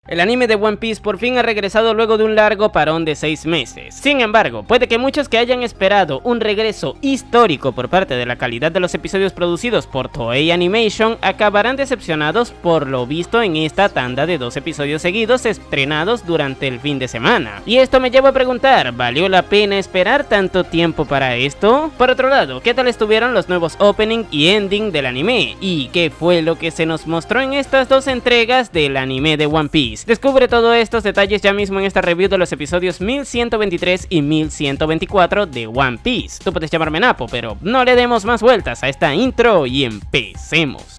El anime de One Piece por fin ha regresado luego de un largo parón de 6 meses. Sin embargo, puede que muchos que hayan esperado un regreso histórico por parte de la calidad de los episodios producidos por Toei Animation acabarán decepcionados por lo visto en esta tanda de 2 episodios seguidos estrenados durante el fin de semana. Y esto me lleva a preguntar, ¿valió la pena esperar tanto tiempo para esto? Por otro lado, ¿qué tal estuvieron los nuevos opening y ending del anime? ¿Y qué fue lo que se nos mostró en estas 2 entregas del anime de One Piece? Descubre todos estos detalles ya mismo en esta review de los episodios 1123 y 1124 de One Piece. Tú puedes llamarme Napo, pero no le demos más vueltas a esta intro y empecemos.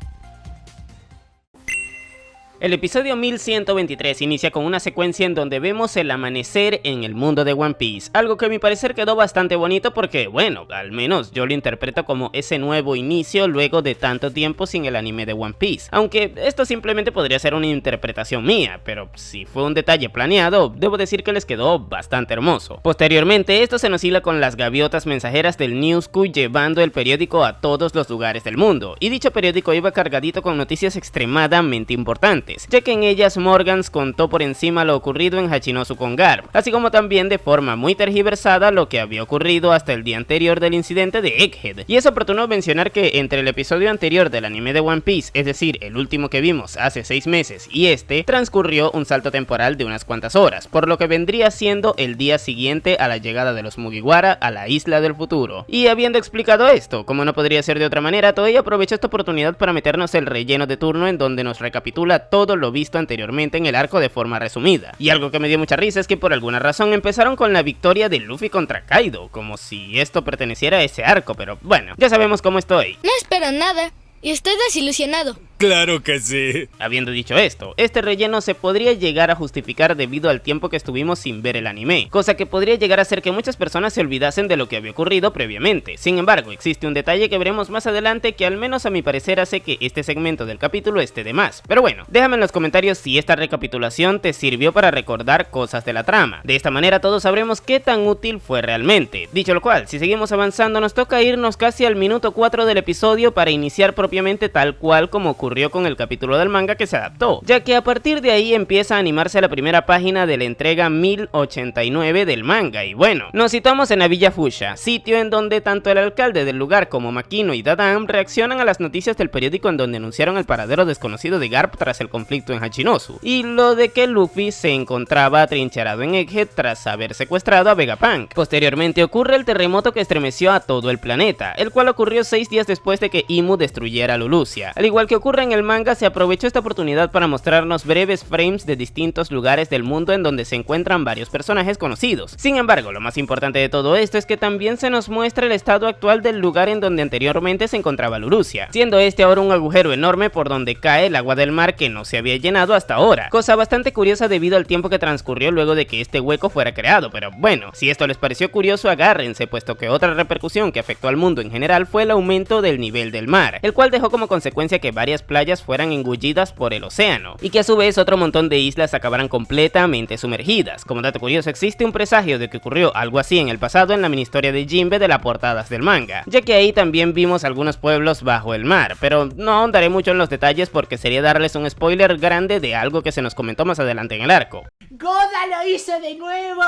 El episodio 1123 inicia con una secuencia en donde vemos el amanecer en el mundo de One Piece, algo que a mi parecer quedó bastante bonito porque, bueno, al menos yo lo interpreto como ese nuevo inicio luego de tanto tiempo sin el anime de One Piece, aunque esto simplemente podría ser una interpretación mía, pero si fue un detalle planeado, debo decir que les quedó bastante hermoso. Posteriormente, esto se nos hila con las gaviotas mensajeras del Newsku llevando el periódico a todos los lugares del mundo, y dicho periódico iba cargadito con noticias extremadamente importantes, ya que en ellas Morgans contó por encima lo ocurrido en Hachinosu con Garp, así como también de forma muy tergiversada lo que había ocurrido hasta el día anterior del incidente de Egghead. Y es oportuno mencionar que entre el episodio anterior del anime de One Piece, es decir, el último que vimos hace 6 meses, y este, transcurrió un salto temporal de unas cuantas horas, por lo que vendría siendo el día siguiente a la llegada de los Mugiwara a la isla del futuro. Y habiendo explicado esto, como no podría ser de otra manera, Toei aprovechó esta oportunidad para meternos el relleno de turno en donde nos recapitula todo lo visto anteriormente en el arco de forma resumida. Y algo que me dio mucha risa es que por alguna razón empezaron con la victoria de Luffy contra Kaido, como si esto perteneciera a ese arco, pero bueno, ya sabemos cómo estoy. No espero nada y estoy desilusionado. Claro que sí. Habiendo dicho esto, este relleno se podría llegar a justificar debido al tiempo que estuvimos sin ver el anime, cosa que podría llegar a hacer que muchas personas se olvidasen de lo que había ocurrido previamente. Sin embargo, existe un detalle que veremos más adelante que al menos a mi parecer hace que este segmento del capítulo esté de más. Pero bueno, déjame en los comentarios si esta recapitulación te sirvió para recordar cosas de la trama. De esta manera todos sabremos qué tan útil fue realmente. Dicho lo cual, si seguimos avanzando nos toca irnos casi al minuto 4 del episodio para iniciar propiamente tal cual como ocurrió con el capítulo del manga que se adaptó, ya que a partir de ahí empieza a animarse la primera página de la entrega 1089 del manga. Y bueno, nos situamos en la Villa Fushia, sitio en donde tanto el alcalde del lugar como Makino y Dadam reaccionan a las noticias del periódico en donde anunciaron el paradero desconocido de Garp tras el conflicto en Hachinosu, y lo de que Luffy se encontraba atrincherado en Egghead tras haber secuestrado a Vegapunk. Posteriormente ocurre el terremoto que estremeció a todo el planeta, el cual ocurrió 6 días después de que Imu destruyera Lulusia. Al igual que ocurre en el manga, se aprovechó esta oportunidad para mostrarnos breves frames de distintos lugares del mundo en donde se encuentran varios personajes conocidos. Sin embargo, lo más importante de todo esto es que también se nos muestra el estado actual del lugar en donde anteriormente se encontraba Lulusia, siendo este ahora un agujero enorme por donde cae el agua del mar que no se había llenado hasta ahora, cosa bastante curiosa debido al tiempo que transcurrió luego de que este hueco fuera creado. Pero bueno, si esto les pareció curioso, agárrense, puesto que otra repercusión que afectó al mundo en general fue el aumento del nivel del mar, el cual dejó como consecuencia que varias playas fueran engullidas por el océano, y que a su vez otro montón de islas acabaran completamente sumergidas. Como dato curioso, existe un presagio de que ocurrió algo así en el pasado en la mini historia de Jinbe de las portadas del manga, ya que ahí también vimos algunos pueblos bajo el mar, pero no ahondaré mucho en los detalles porque sería darles un spoiler grande de algo que se nos comentó más adelante en el arco. ¡Goda lo hizo de nuevo!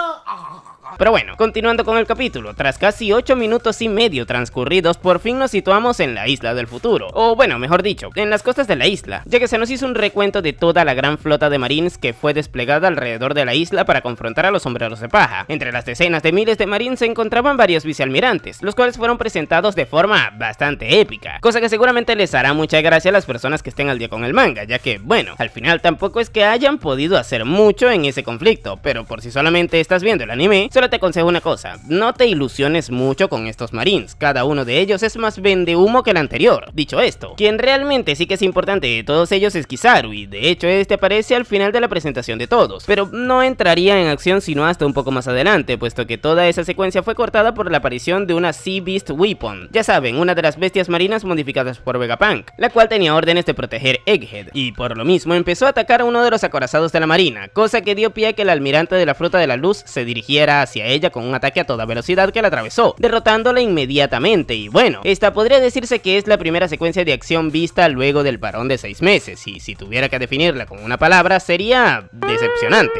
Pero bueno, continuando con el capítulo, tras casi 8 minutos y medio transcurridos, por fin nos situamos en la isla del futuro, o bueno, mejor dicho, en las costas de la isla, ya que se nos hizo un recuento de toda la gran flota de marines que fue desplegada alrededor de la isla para confrontar a los sombreros de paja. Entre las decenas de miles de marines se encontraban varios vicealmirantes, los cuales fueron presentados de forma bastante épica, cosa que seguramente les hará mucha gracia a las personas que estén al día con el manga, ya que, bueno, al final tampoco es que hayan podido hacer mucho en ese conflicto, pero por si solamente estás viendo el anime, solo te aconsejo una cosa: no te ilusiones mucho con estos marines, cada uno de ellos es más vendehumo que el anterior. Dicho esto, quien realmente sí que es importante de todos ellos es Kizaru, y de hecho este aparece al final de la presentación de todos, pero no entraría en acción sino hasta un poco más adelante, puesto que toda esa secuencia fue cortada por la aparición de una Sea Beast Weapon, ya saben, una de las bestias marinas modificadas por Vegapunk, la cual tenía órdenes de proteger Egghead, y por lo mismo empezó a atacar a uno de los acorazados de la marina, cosa que dio pie a que el almirante de la flota de la luz se dirigiera hacia ella con un ataque a toda velocidad que la atravesó, derrotándola inmediatamente. Y bueno, esta podría decirse que es la primera secuencia de acción vista luego de del parón de 6 meses, y si tuviera que definirla con una palabra sería decepcionante.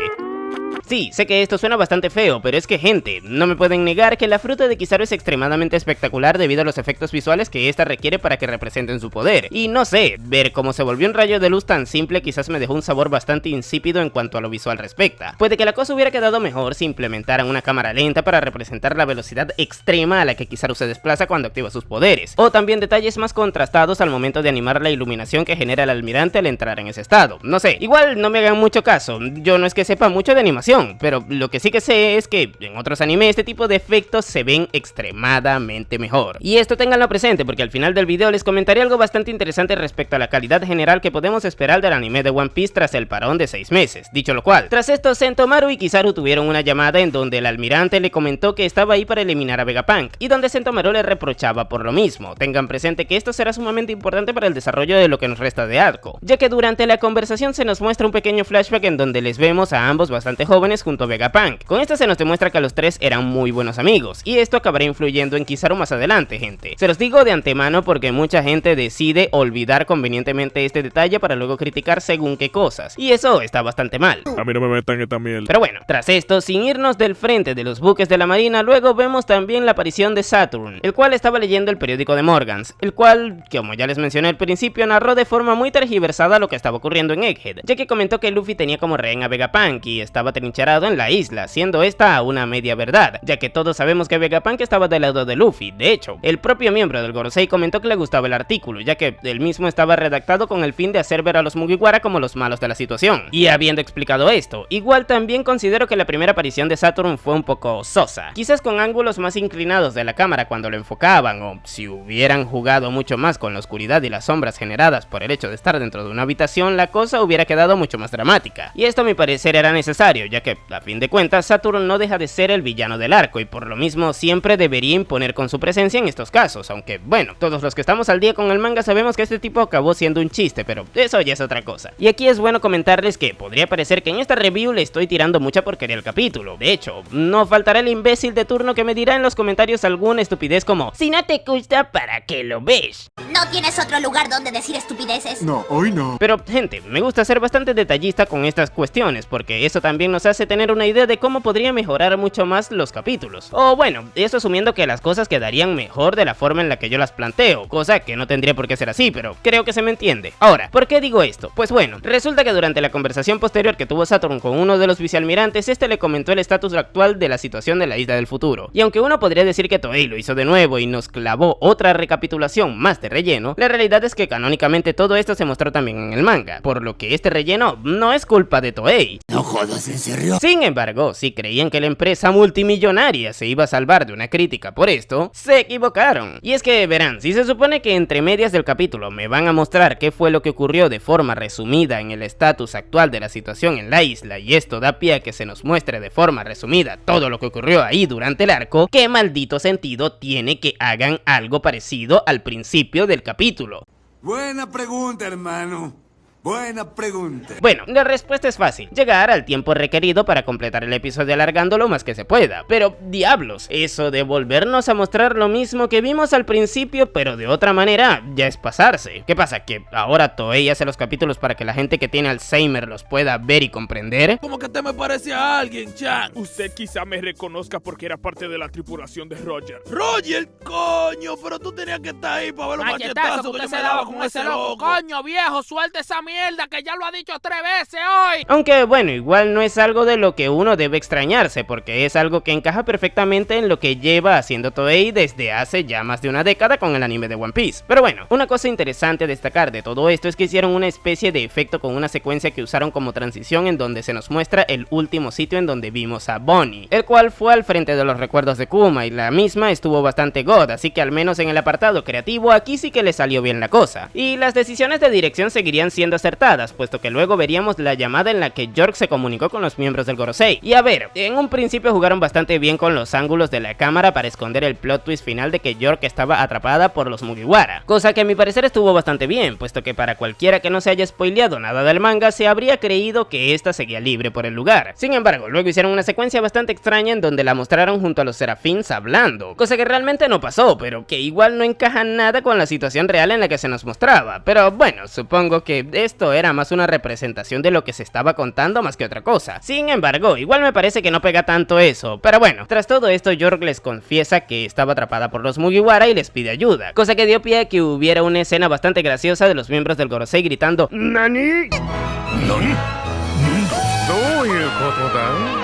Sí, sé que esto suena bastante feo, pero es que gente, no me pueden negar que la fruta de Kizaru es extremadamente espectacular debido a los efectos visuales que esta requiere para que representen su poder. Y no sé, ver cómo se volvió un rayo de luz tan simple quizás me dejó un sabor bastante insípido en cuanto a lo visual respecta. Puede que la cosa hubiera quedado mejor si implementaran una cámara lenta para representar la velocidad extrema a la que Kizaru se desplaza cuando activa sus poderes, o también detalles más contrastados al momento de animar la iluminación que genera el almirante al entrar en ese estado. No sé, igual no me hagan mucho caso, yo no es que sepa mucho de animación, pero lo que sí que sé es que en otros animes este tipo de efectos se ven extremadamente mejor. Y esto ténganlo presente porque al final del video les comentaré algo bastante interesante respecto a la calidad general que podemos esperar del anime de One Piece tras el parón de 6 meses. Dicho lo cual, tras esto Sentomaru y Kizaru tuvieron una llamada en donde el almirante le comentó que estaba ahí para eliminar a Vegapunk, y donde Sentomaru le reprochaba por lo mismo. Tengan presente que esto será sumamente importante para el desarrollo de lo que nos resta de arco, ya que durante la conversación se nos muestra un pequeño flashback en donde les vemos a ambos bastante jóvenes junto a Vegapunk. Con esto se nos demuestra que los tres eran muy buenos amigos, y esto acabará influyendo en Kizaru más adelante, gente. Se los digo de antemano porque mucha gente decide olvidar convenientemente este detalle para luego criticar según qué cosas, y eso está bastante mal. A mí no me metan esta miel. Pero bueno, tras esto, sin irnos del frente de los buques de la marina, luego vemos también la aparición de Saturn, el cual estaba leyendo el periódico de Morgans, el cual, como ya les mencioné al principio, narró de forma muy tergiversada lo que estaba ocurriendo en Egghead, ya que comentó que Luffy tenía como rehén a Vegapunk y estaba trincherado en la isla, siendo esta una media verdad, ya que todos sabemos que Vegapunk estaba del lado de Luffy. De hecho, el propio miembro del Gorosei comentó que le gustaba el artículo, ya que él mismo estaba redactado con el fin de hacer ver a los Mugiwara como los malos de la situación. Y habiendo explicado esto, igual también considero que la primera aparición de Saturn fue un poco sosa, quizás con ángulos más inclinados de la cámara cuando lo enfocaban, o si hubieran jugado mucho más con la oscuridad y las sombras generadas por el hecho de estar dentro de una habitación, la cosa hubiera quedado mucho más dramática. Y esto a mi parecer era necesario, ya que a fin de cuentas Saturn no deja de ser el villano del arco y por lo mismo siempre debería imponer con su presencia en estos casos, aunque bueno, todos los que estamos al día con el manga sabemos que este tipo acabó siendo un chiste, pero eso ya es otra cosa. Y aquí es bueno comentarles que podría parecer que en esta review le estoy tirando mucha porquería al capítulo. De hecho, no faltará el imbécil de turno que me dirá en los comentarios alguna estupidez como: si no te gusta, ¿para qué lo ves? ¿No tienes otro lugar donde decir estupideces? No, hoy no. Pero gente, me gusta ser bastante detallista con estas cuestiones, porque eso también nos hace tener una idea de cómo podría mejorar mucho más los capítulos. O bueno, eso asumiendo que las cosas quedarían mejor de la forma en la que yo las planteo, cosa que no tendría por qué ser así, pero creo que se me entiende. Ahora, ¿por qué digo esto? Pues bueno, resulta que durante la conversación posterior que tuvo Saturn con uno de los vicealmirantes, este le comentó el estatus actual de la situación de la isla del futuro. Y aunque uno podría decir que Toei lo hizo de nuevo y nos clavó otra recapitulación más de relleno, la realidad es que canónicamente todo esto se mostró también en el manga, por lo que este relleno no es culpa de Toei. No jodas, ¿en serio? Sin embargo, si creían que la empresa multimillonaria se iba a salvar de una crítica por esto, se equivocaron. Y es que verán, si se supone que entre medias del capítulo me van a mostrar qué fue lo que ocurrió de forma resumida en el estatus actual de la situación en la isla, y esto da pie a que se nos muestre de forma resumida todo lo que ocurrió ahí durante el arco, ¿qué maldito sentido tiene que hagan algo parecido al principio del capítulo? Buena pregunta, hermano. Buena pregunta. Bueno, la respuesta es fácil: llegar al tiempo requerido para completar el episodio alargando lo más que se pueda. Pero diablos, eso de volvernos a mostrar lo mismo que vimos al principio pero de otra manera ya es pasarse. ¿Qué pasa? ¿Que ahora Toei hace los capítulos para que la gente que tiene Alzheimer los pueda ver y comprender? Como que te me parece a alguien, Chan. Usted quizá me reconozca porque era parte de la tripulación de Roger. Roger, coño, pero tú tenías que estar ahí para ver los machetazos que yo me daba con ese loco. Coño, viejo, suelta esa mierda que ya lo ha dicho 3 veces hoy. Aunque bueno, igual no es algo de lo que uno debe extrañarse, porque es algo que encaja perfectamente en lo que lleva haciendo Toei desde hace ya más de una década con el anime de One Piece. Pero bueno, una cosa interesante a destacar de todo esto es que hicieron una especie de efecto con una secuencia que usaron como transición en donde se nos muestra el último sitio en donde vimos a Bonnie, el cual fue al frente de los recuerdos de Kuma, y la misma estuvo bastante god, así que al menos en el apartado creativo aquí sí que le salió bien la cosa. Y las decisiones de dirección seguirían siendo acertadas, puesto que luego veríamos la llamada en la que York se comunicó con los miembros del Gorosei. Y a ver, en un principio jugaron bastante bien con los ángulos de la cámara para esconder el plot twist final de que York estaba atrapada por los Mugiwara, cosa que a mi parecer estuvo bastante bien, puesto que para cualquiera que no se haya spoileado nada del manga se habría creído que esta seguía libre por el lugar. Sin embargo, luego hicieron una secuencia bastante extraña en donde la mostraron junto a los Serafins hablando, cosa que realmente no pasó, pero que igual no encaja nada con la situación real en la que se nos mostraba. Pero bueno, supongo que esto era más una representación de lo que se estaba contando más que otra cosa. Sin embargo, igual me parece que no pega tanto eso, pero bueno, tras todo esto York les confiesa que estaba atrapada por los Mugiwara y les pide ayuda, cosa que dio pie a que hubiera una escena bastante graciosa de los miembros del Gorosei gritando ¿Nani?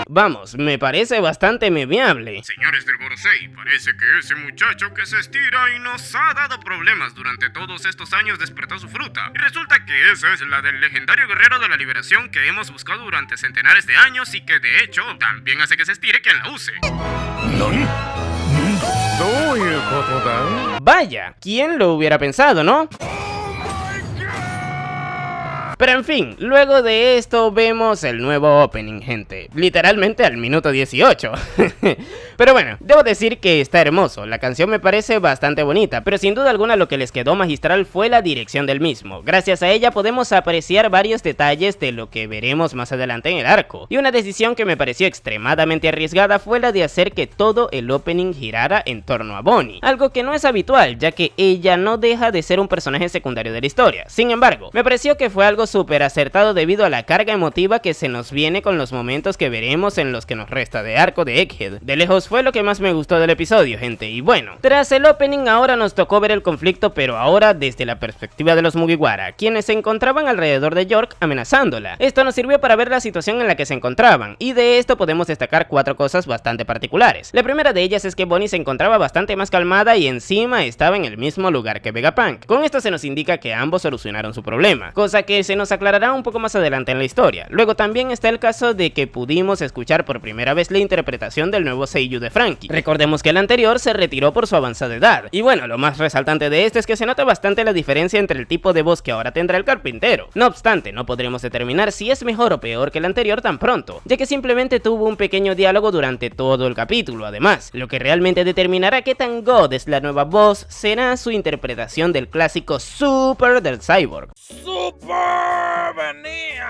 Vamos, me parece bastante memeable. Señores del Gorosei, parece que ese muchacho que se estira y nos ha dado problemas durante todos estos años despertó su fruta. Y resulta que esa es la del legendario guerrero de la liberación que hemos buscado durante centenares de años y que de hecho también hace que se estire quien la use. Vaya, ¿quién lo hubiera pensado, no? Pero en fin, luego de esto vemos el nuevo opening, gente. Literalmente al minuto 18. Pero bueno, debo decir que está hermoso. La canción me parece bastante bonita, pero sin duda alguna lo que les quedó magistral fue la dirección del mismo. Gracias a ella podemos apreciar varios detalles de lo que veremos más adelante en el arco. Y una decisión que me pareció extremadamente arriesgada fue la de hacer que todo el opening girara en torno a Bonnie. Algo que no es habitual, ya que ella no deja de ser un personaje secundario de la historia. Sin embargo, me pareció que fue algo súper acertado debido a la carga emotiva que se nos viene con los momentos que veremos en los que nos resta de arco de Egghead. De lejos fue lo que más me gustó del episodio, gente, y bueno, tras el opening ahora nos tocó ver el conflicto, pero ahora desde la perspectiva de los Mugiwara, quienes se encontraban alrededor de York amenazándola. Esto nos sirvió para ver la situación en la que se encontraban, y de esto podemos destacar 4 cosas bastante particulares. La primera de ellas es que Bonnie se encontraba bastante más calmada y encima estaba en el mismo lugar que Vegapunk. Con esto se nos indica que ambos solucionaron su problema, cosa que se nos aclarará un poco más adelante en la historia. Luego también está el caso de que pudimos escuchar por primera vez la interpretación del nuevo seiyuu de Franky. Recordemos que el anterior se retiró por su avanzada edad. Y bueno, lo más resaltante de esto es que se nota bastante la diferencia entre el tipo de voz que ahora tendrá el carpintero. No obstante, no podremos determinar si es mejor o peor que el anterior tan pronto, ya que simplemente tuvo un pequeño diálogo durante todo el capítulo. Además, lo que realmente determinará qué tan god es la nueva voz será su interpretación del clásico Super del Cyborg. ¡Super! ¡Venía!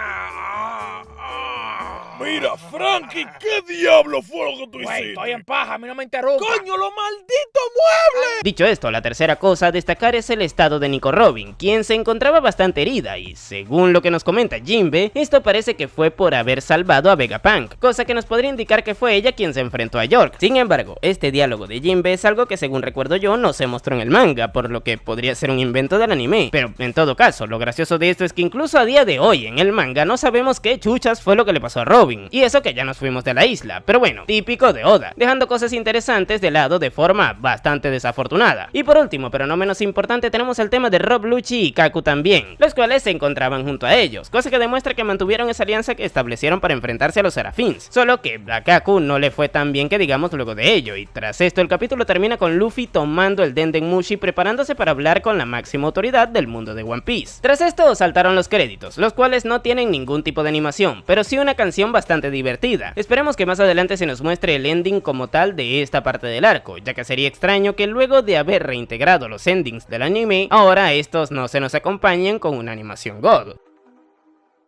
Mira, Franky, ¿qué diablo fue lo que tú hiciste? Estoy en paja, a mí no me interrumpa. ¡Coño, los malditos muebles! Dicho esto, la tercera cosa a destacar es el estado de Nico Robin, quien se encontraba bastante herida y, según lo que nos comenta Jinbe, esto parece que fue por haber salvado a Vegapunk, cosa que nos podría indicar que fue ella quien se enfrentó a York. Sin embargo, este diálogo de Jinbe es algo que, según recuerdo yo, no se mostró en el manga, por lo que podría ser un invento del anime. Pero en todo caso, lo gracioso de esto es que incluso a día de hoy en el manga no sabemos qué chuchas fue lo que le pasó a Robin, y eso que ya nos fuimos de la isla, pero bueno, típico de Oda, dejando cosas interesantes de lado de forma bastante desafortunada. Y por último, pero no menos importante, tenemos el tema de Rob Lucci y Kaku también, los cuales se encontraban junto a ellos, cosa que demuestra que mantuvieron esa alianza que establecieron para enfrentarse a los Serafins, solo que a Kaku no le fue tan bien que digamos luego de ello, y tras esto el capítulo termina con Luffy tomando el Denden Mushi preparándose para hablar con la máxima autoridad del mundo de One Piece. Tras esto saltaron los créditos, los cuales no tienen ningún tipo de animación, pero sí una canción bastante divertida. Esperemos que más adelante se nos muestre el ending como tal de esta parte del arco, ya que sería extraño que luego de haber reintegrado los endings del anime, ahora estos no se nos acompañen con una animación God.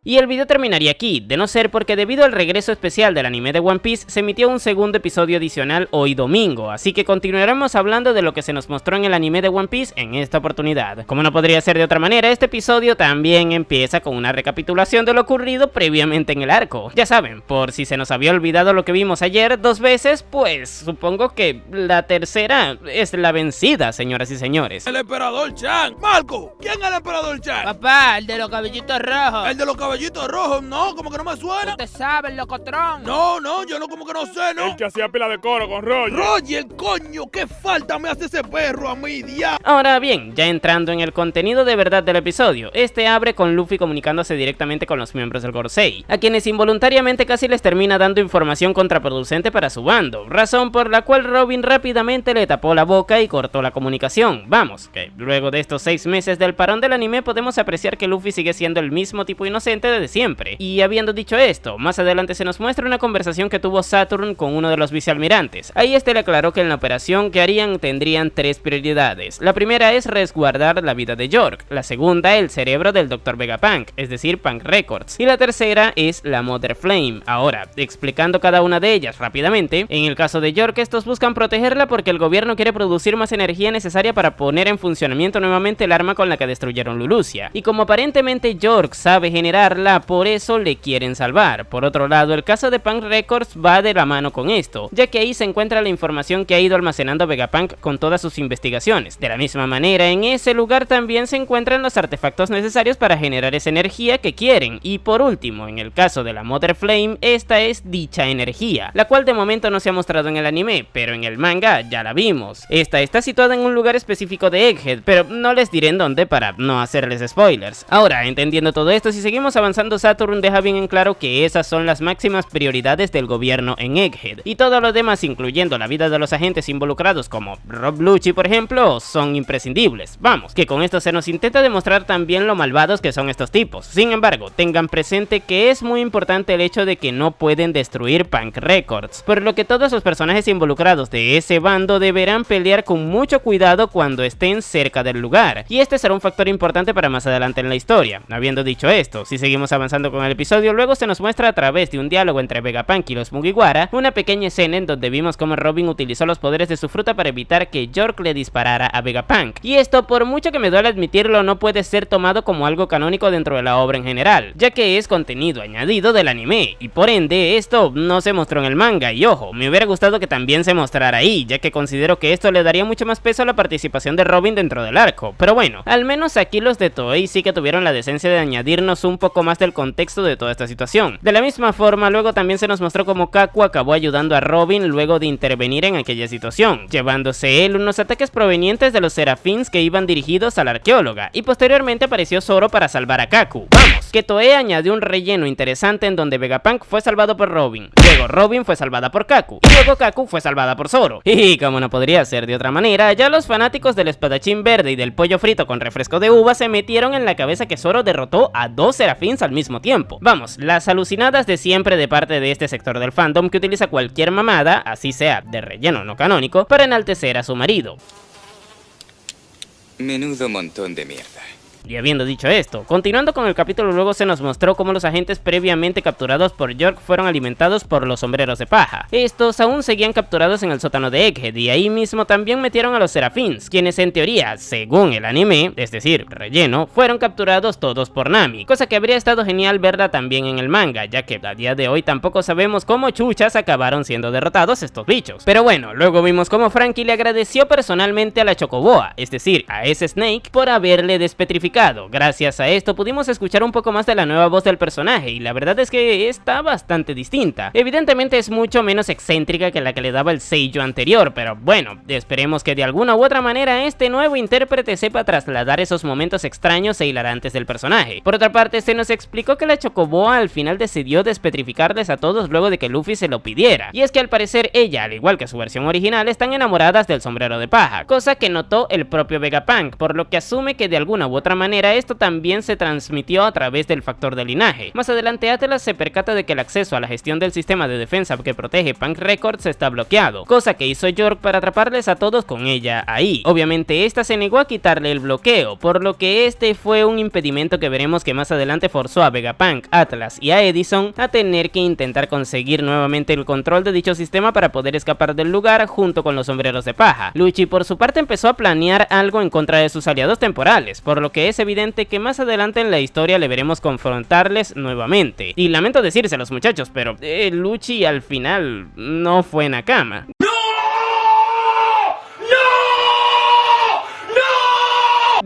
Y el video terminaría aquí, de no ser porque debido al regreso especial del anime de One Piece se emitió un segundo episodio adicional hoy domingo, así que continuaremos hablando de lo que se nos mostró en el anime de One Piece en esta oportunidad. Como no podría ser de otra manera, este episodio también empieza con una recapitulación de lo ocurrido previamente en el arco. Ya saben, por si se nos había olvidado lo que vimos ayer 2 veces, pues supongo que la tercera es la vencida, señoras y señores. El emperador Chan. Marco, ¿quién es el emperador Chan? Papá, el de los cabellitos rojos. El de los cabellitos cabellito rojo, no, como que no me suena. Usted sabe, el locotrón. No, yo no, como que no sé, ¿no? El que hacía pila de coro con Roger. Roger, coño, qué falta me hace ese perro a mí, diablo. Ahora bien, ya entrando en el contenido de verdad del episodio, este abre con Luffy comunicándose directamente con los miembros del Gorosei, a quienes involuntariamente casi les termina dando información contraproducente para su bando, razón por la cual Robin rápidamente le tapó la boca y cortó la comunicación. Vamos, que luego de estos 6 meses del parón del anime podemos apreciar que Luffy sigue siendo el mismo tipo inocente desde siempre. Y habiendo dicho esto, más adelante se nos muestra una conversación que tuvo Saturn con uno de los vicealmirantes. Ahí este le aclaró que en la operación que harían tendrían 3 prioridades. La primera es resguardar la vida de York, la segunda el cerebro del Dr. Vegapunk, es decir, Punk Records, y la tercera es la Mother Flame. Ahora, explicando cada una de ellas rápidamente, en el caso de York estos buscan protegerla porque el gobierno quiere producir más energía necesaria para poner en funcionamiento nuevamente el arma con la que destruyeron Lulusia, y como aparentemente York sabe generarla, por eso le quieren salvar. Por otro lado, el caso de Punk Records va de la mano con esto, ya que ahí se encuentra la información que ha ido almacenando Vegapunk con todas sus investigaciones. De la misma manera, en ese lugar también se encuentran los artefactos necesarios para generar esa energía que quieren, y por último, en el caso de la Mother Flame, esta es dicha energía, la cual de momento no se ha mostrado en el anime, pero en el manga ya la vimos. Esta está situada en un lugar específico de Egghead, pero no les diré en dónde para no hacerles spoilers. Ahora, entendiendo todo esto, si seguimos avanzando, Saturn deja bien en claro que esas son las máximas prioridades del gobierno en Egghead, y todo lo demás, incluyendo la vida de los agentes involucrados como Rob Lucci por ejemplo, son imprescindibles. Vamos, que con esto se nos intenta demostrar también lo malvados que son estos tipos. Sin embargo, tengan presente que es muy importante el hecho de que no pueden destruir Punk Records, por lo que todos los personajes involucrados de ese bando deberán pelear con mucho cuidado cuando estén cerca del lugar, y este será un factor importante para más adelante en la historia. Habiendo dicho esto, si seguimos avanzando con el episodio, luego se nos muestra a través de un diálogo entre Vegapunk y los Mugiwara, una pequeña escena en donde vimos cómo Robin utilizó los poderes de su fruta para evitar que York le disparara a Vegapunk, y esto, por mucho que me duele admitirlo, no puede ser tomado como algo canónico dentro de la obra en general, ya que es contenido añadido del anime, y por ende esto no se mostró en el manga. Y ojo, me hubiera gustado que también se mostrara ahí, ya que considero que esto le daría mucho más peso a la participación de Robin dentro del arco, pero bueno, al menos aquí los de Toei sí que tuvieron la decencia de añadirnos un poco más del contexto de toda esta situación. De la misma forma, luego también se nos mostró cómo Kaku acabó ayudando a Robin luego de intervenir en aquella situación, llevándose él unos ataques provenientes de los Serafins que iban dirigidos a la arqueóloga, y posteriormente apareció Zoro para salvar a Kaku. Vamos, que Toei añadió un relleno interesante en donde Vegapunk fue salvado por Robin, luego Robin fue salvada por Kaku, y luego Kaku fue salvada por Zoro. Y como no podría ser de otra manera, ya los fanáticos del espadachín verde y del pollo frito con refresco de uva se metieron en la cabeza que Zoro derrotó a 2 Serafins al mismo tiempo. Vamos, las alucinadas de siempre de parte de este sector del fandom que utiliza cualquier mamada, así sea de relleno no canónico, para enaltecer a su marido. Menudo montón de mierda. Y habiendo dicho esto, continuando con el capítulo, luego se nos mostró cómo los agentes previamente capturados por York fueron alimentados por los sombreros de paja. Estos aún seguían capturados en el sótano de Egghead, y ahí mismo también metieron a los Serafins, quienes en teoría, según el anime, es decir, relleno, fueron capturados todos por Nami, cosa que habría estado genial verla también en el manga, ya que a día de hoy tampoco sabemos cómo chuchas acabaron siendo derrotados estos bichos. Pero bueno, luego vimos cómo Franky le agradeció personalmente a la Chocoboa, es decir, a ese Snake, por haberle despetrificado. Gracias a esto pudimos escuchar un poco más de la nueva voz del personaje, y la verdad es que está bastante distinta. Evidentemente es mucho menos excéntrica que la que le daba el Seiyu anterior, pero bueno, esperemos que de alguna u otra manera este nuevo intérprete sepa trasladar esos momentos extraños e hilarantes del personaje. Por otra parte, se nos explicó que la Chocoboa al final decidió despetrificarles a todos luego de que Luffy se lo pidiera, y es que al parecer ella, al igual que su versión original, están enamoradas del sombrero de paja, cosa que notó el propio Vegapunk, por lo que asume que de alguna u otra manera esto también se transmitió a través del factor de linaje. Más adelante Atlas se percata de que el acceso a la gestión del sistema de defensa que protege Punk Records está bloqueado, cosa que hizo York para atraparles a todos con ella ahí. Obviamente esta se negó a quitarle el bloqueo, por lo que este fue un impedimento que veremos que más adelante forzó a Vegapunk, Atlas y a Edison a tener que intentar conseguir nuevamente el control de dicho sistema para poder escapar del lugar junto con los sombreros de paja. Lucci por su parte empezó a planear algo en contra de sus aliados temporales, por lo que es evidente que más adelante en la historia le veremos confrontarles nuevamente. Y lamento decírselos, muchachos, pero Lucci al final no fue Nakama.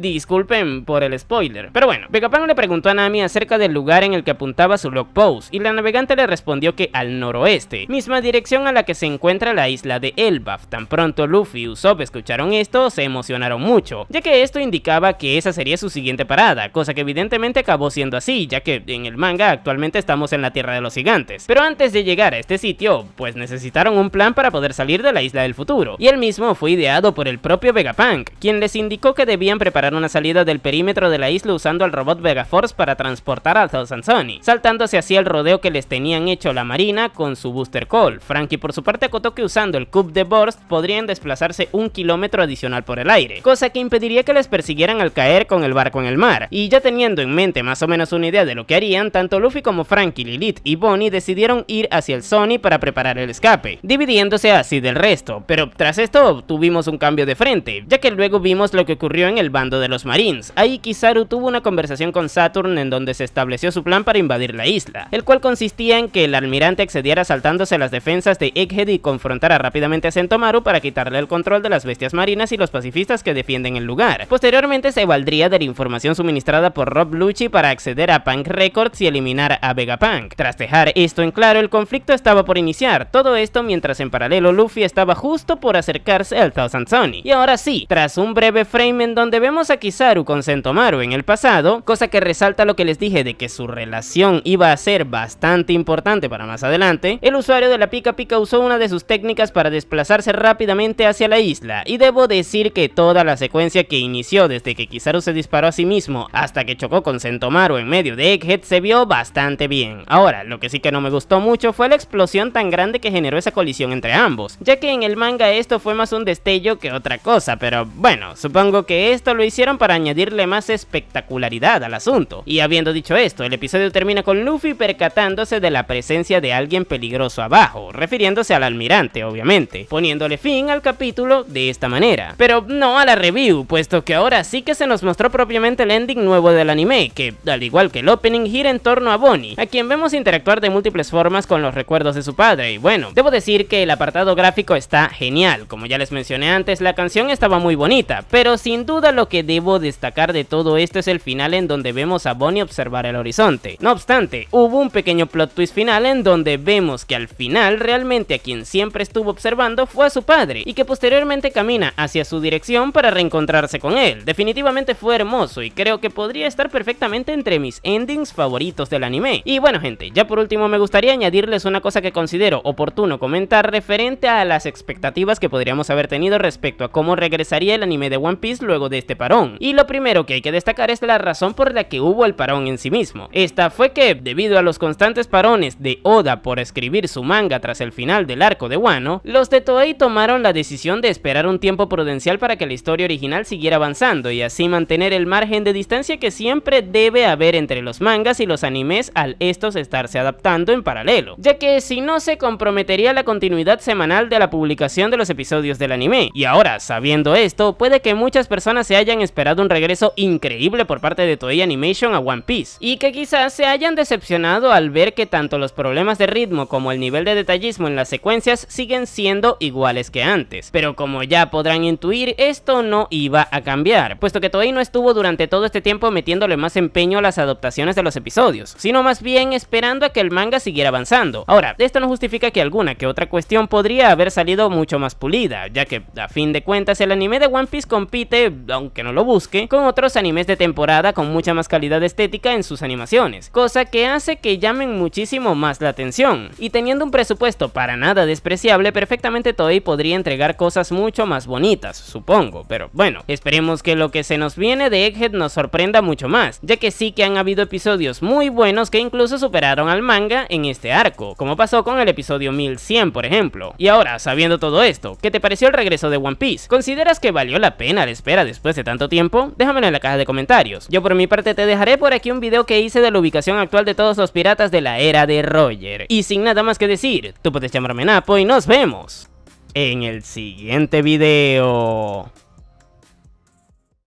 disculpen por el spoiler. Pero bueno, Vegapunk le preguntó a Nami acerca del lugar en el que apuntaba su log post, y la navegante le respondió que al noroeste, misma dirección a la que se encuentra la isla de Elbaf. Tan pronto Luffy y Usopp escucharon esto, se emocionaron mucho, ya que esto indicaba que esa sería su siguiente parada, cosa que evidentemente acabó siendo así, ya que en el manga actualmente estamos en la Tierra de los Gigantes. Pero antes de llegar a este sitio, pues necesitaron un plan para poder salir de la isla del futuro, y el mismo fue ideado por el propio Vegapunk, quien les indicó que debían preparar una salida del perímetro de la isla usando al robot Vegaforce para transportar a Thousand Sunny, saltándose así el rodeo que les tenían hecho la marina con su Booster Call. Franky por su parte acotó que usando el Cube de Burst podrían desplazarse 1 kilómetro adicional por el aire, cosa que impediría que les persiguieran al caer con el barco en el mar. Y ya teniendo en mente más o menos una idea de lo que harían, tanto Luffy como Franky, Lilith y Bonnie decidieron ir hacia el Sunny para preparar el escape, dividiéndose así del resto. Pero tras esto tuvimos un cambio de frente, ya que luego vimos lo que ocurrió en el bando de los Marines. Ahí Kizaru tuvo una conversación con Saturn en donde se estableció su plan para invadir la isla, el cual consistía en que el almirante accediera saltándose las defensas de Egghead y confrontara rápidamente a Sentomaru para quitarle el control de las bestias marinas y los pacifistas que defienden el lugar. Posteriormente se valdría de la información suministrada por Rob Lucci para acceder a Punk Records y eliminar a Vegapunk. Tras dejar esto en claro, el conflicto estaba por iniciar, todo esto mientras en paralelo Luffy estaba justo por acercarse al Thousand Sunny. Y ahora sí, tras un breve frame en donde vemos a Kizaru con Sentomaru en el pasado, cosa que resalta lo que les dije de que su relación iba a ser bastante importante para más adelante, el usuario de la Pika Pika usó una de sus técnicas para desplazarse rápidamente hacia la isla, y debo decir que toda la secuencia que inició desde que Kizaru se disparó a sí mismo hasta que chocó con Sentomaru en medio de Egghead se vio bastante bien. Ahora, lo que sí que no me gustó mucho fue la explosión tan grande que generó esa colisión entre ambos, ya que en el manga esto fue más un destello que otra cosa, pero bueno, supongo que esto lo hicieron para añadirle más espectacularidad al asunto. Y habiendo dicho esto, el episodio termina con Luffy percatándose de la presencia de alguien peligroso abajo, refiriéndose al almirante obviamente, poniéndole fin al capítulo de esta manera. Pero no a la review, puesto que ahora sí que se nos mostró propiamente el ending nuevo del anime, que al igual que el opening gira en torno a Bonnie, a quien vemos interactuar de múltiples formas con los recuerdos de su padre. Y bueno, debo decir que el apartado gráfico está genial, como ya les mencioné antes, la canción estaba muy bonita, pero sin duda lo que debo destacar de todo esto es el final en donde vemos a Bonnie observar el horizonte. No obstante, hubo un pequeño plot twist final en donde vemos que al final realmente a quien siempre estuvo observando fue a su padre, y que posteriormente camina hacia su dirección para reencontrarse con él. Definitivamente fue hermoso y creo que podría estar perfectamente entre mis endings favoritos del anime. Y bueno gente, ya por último me gustaría añadirles una cosa que considero oportuno comentar referente a las expectativas que podríamos haber tenido respecto a cómo regresaría el anime de One Piece luego de este parón. Y lo primero que hay que destacar es la razón por la que hubo el parón en sí mismo. Esta fue que, debido a los constantes parones de Oda por escribir su manga tras el final del arco de Wano, los de Toei tomaron la decisión de esperar un tiempo prudencial para que la historia original siguiera avanzando y así mantener el margen de distancia que siempre debe haber entre los mangas y los animes al estos estarse adaptando en paralelo, ya que si no se comprometería la continuidad semanal de la publicación de los episodios del anime. Y ahora, sabiendo esto, puede que muchas personas se hayan esperado un regreso increíble por parte de Toei Animation a One Piece, y que quizás se hayan decepcionado al ver que tanto los problemas de ritmo como el nivel de detallismo en las secuencias siguen siendo iguales que antes. Pero como ya podrán intuir, esto no iba a cambiar, puesto que Toei no estuvo durante todo este tiempo metiéndole más empeño a las adaptaciones de los episodios, sino más bien esperando a que el manga siguiera avanzando. Ahora, esto no justifica que alguna que otra cuestión podría haber salido mucho más pulida, ya que a fin de cuentas el anime de One Piece compite, aunque no lo busque, con otros animes de temporada con mucha más calidad estética en sus animaciones, cosa que hace que llamen muchísimo más la atención. Y teniendo un presupuesto para nada despreciable, perfectamente Toei podría entregar cosas mucho más bonitas, supongo. Pero bueno, esperemos que lo que se nos viene de Egghead nos sorprenda mucho más, ya que sí que han habido episodios muy buenos que incluso superaron al manga en este arco, como pasó con el episodio 1100 por ejemplo. Y ahora, sabiendo todo esto, ¿qué te pareció el regreso de One Piece? ¿Consideras que valió la pena la espera después de tanto tiempo? Déjamelo en la caja de comentarios. Yo por mi parte te dejaré por aquí un video que hice de la ubicación actual de todos los piratas de la era de Roger. Y sin nada más que decir, tú puedes llamarme Napo y nos vemos en el siguiente video.